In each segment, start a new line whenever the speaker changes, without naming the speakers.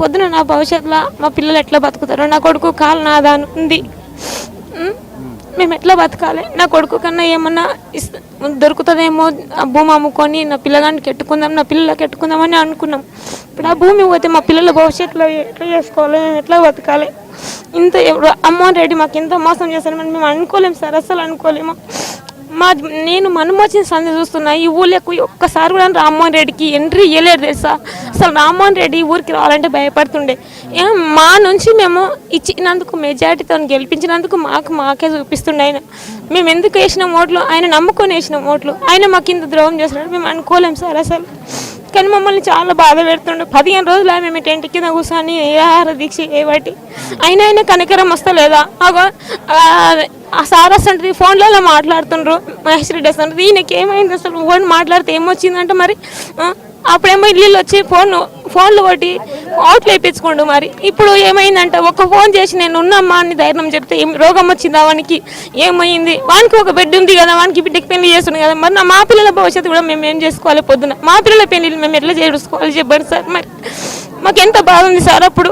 పొద్దున నా భవిష్యత్తులో మా పిల్లలు ఎట్లా బతుకుతారో, నా కొడుకు కాలు నాదా ఉంది, మేము ఎట్లా బతకాలి, నా కొడుకు కన్నా ఏమన్నా దొరుకుతుందేమో, ఆ భూమి అమ్ముకొని నా పిల్లగాన్ని కెట్టుకుందాం, నా పిల్లలకి ఎట్టుకుందామని అనుకున్నాం. ఇప్పుడు ఆ భూమి పోతే మా పిల్లల భవిష్యత్తులో ఎట్లా చేసుకోవాలి, మేము ఎట్లా బతకాలి? ఇంత అమ్మోహన్ రెడ్డి మాకు ఇంత మోసం చేస్తారని మేము అనుకోలేము సార్, అసలు అనుకోలేము. నేను మనమోచిన సంధి చూస్తున్నా, ఈ ఊళ్ళకు ఒక్కసారి కూడా రామ్మోహన్ రెడ్డికి ఎంట్రీ ఇవ్వలేరు తెలుసా. అసలు రామ్మోహన్ రెడ్డి ఊరికి రావాలంటే భయపడుతుండే. మా నుంచి మేము ఇచ్చినందుకు, మెజార్టీతో గెలిపించినందుకు మాకే చూపిస్తుండే ఆయన. మేము ఎందుకు వేసిన ఓట్లు, ఆయన నమ్ముకొని వేసిన ఓట్లు, ఆయన మాకు ఇంత ద్రోహం చేస్తున్నాడు మేము అనుకోలేము సార్ అసలు. కానీ మమ్మల్ని చాలా బాధ పెడుతుండే. 15 రోజులు మేము టెంట్ కింద కూర్చొని ఏ ఆహార దీక్ష ఏ వాటి అయినా కనికరం వస్తలేదా? ఆ సార్ వస్తుంటుంది, ఫోన్లలో మాట్లాడుతుండ్రు, మహేష్ రెడ్డి వస్తుంటుంది. ఈయనకి ఏమైంది అసలు? ఫోన్ మాట్లాడితే ఏమొచ్చిందంటే మరి అప్పుడేమో ఇల్లు వచ్చి ఫోన్లు కొట్టి ఓట్లు వేయించుకోండు. మరి ఇప్పుడు ఏమైందంటే ఒక ఫోన్ చేసి నేను ఉన్నమ్మా అని ధైర్యం చెప్తే రోగం వచ్చిందా వానికి, ఏమైంది? వానికి ఒక బిడ్డ ఉంది కదా, వానికి బిడ్డకి పెళ్లి చేస్తుంది కదా, మరి మా పిల్లల భవిష్యత్తు కూడా మేము ఏం చేసుకోవాలి? పొద్దున మా పిల్లల పెళ్లి మేము ఎట్లా చేసుకోవాలి చెప్పండి సార్. మరి మాకు ఎంత బాధ ఉంది సార్. అప్పుడు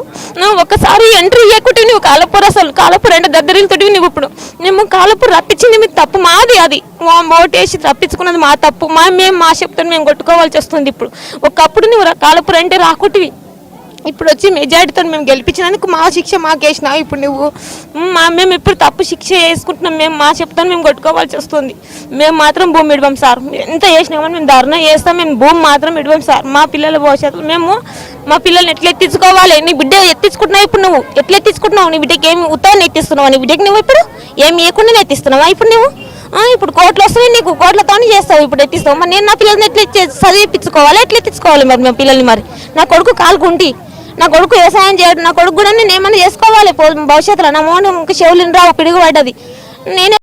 ఒక్కసారి ఎంట్రీ ఇవ్వకుంటే నువ్వు కాలపూర్, అసలు కాలపూర్ అంటే దద్దరిలతోటి నువ్వు ఇప్పుడు మేము కాలపూర్ రప్పించింది మీ తప్పు, మాది అది ఓటేసి రప్పించుకున్నది మా తప్పు. మేము మా చెప్తాను మేము కొట్టుకోవాల్సి వస్తుంది. ఇప్పుడు ఒకప్పుడు నువ్వు కాలపూర్ అంటే రాకుటివి, ఇప్పుడు వచ్చి మెజార్టీతో మేము గెలిపించినందుకు మా శిక్ష మాకేసినావు. ఇప్పుడు నువ్వు మేము ఇప్పుడు తప్పు శిక్ష వేసుకుంటున్నాం, మేము మా చెప్తాను మేము కొట్టుకోవాల్సి వస్తుంది. మేము మాత్రం భూమి ఇడవం సార్, ఎంత చేసినామని మేము ధర్నా చేస్తాం, మేము భూమి మాత్రం ఇడవం సార్. మా పిల్లల భవిష్యత్తు మేము మా పిల్లల్ని ఎట్లా ఎత్తించుకోవాలి? నీ బిడ్డ ఎత్తించుకుంటున్నావు, ఇప్పుడు నువ్వు ఎట్లా ఎత్తించుకుంటున్నావు? నీ బిడ్డకి ఏమి ఉత్తరాన్ని ఎత్తిస్తున్నావు? నీ బిడ్డకి నువ్వు ఇప్పుడు ఏమి ఇవ్వకుండా ఎత్తిస్తున్నావా? ఇప్పుడు నువ్వు ఇప్పుడు కోట్లు వస్తున్నాయి, నీకు కోట్లతోనే చేస్తావు, ఇప్పుడు ఎత్తిస్తావు. మరి నేను నా పిల్లల్ని ఎట్లా చదివించుకోవాలి, ఎట్లా ఎత్తించుకోవాలి? మరి మా పిల్లల్ని మరి నా కొడుకు కాలుకుంటి, నా కొడుకు వ్యవసాయం చేయడం, నా కొడుకు కూడా నేను ఏమైనా చేసుకోవాలి భవిష్యత్తులో. నా మోహన్ చెవులు రావు, పిడుగు పడ్డది. నేనే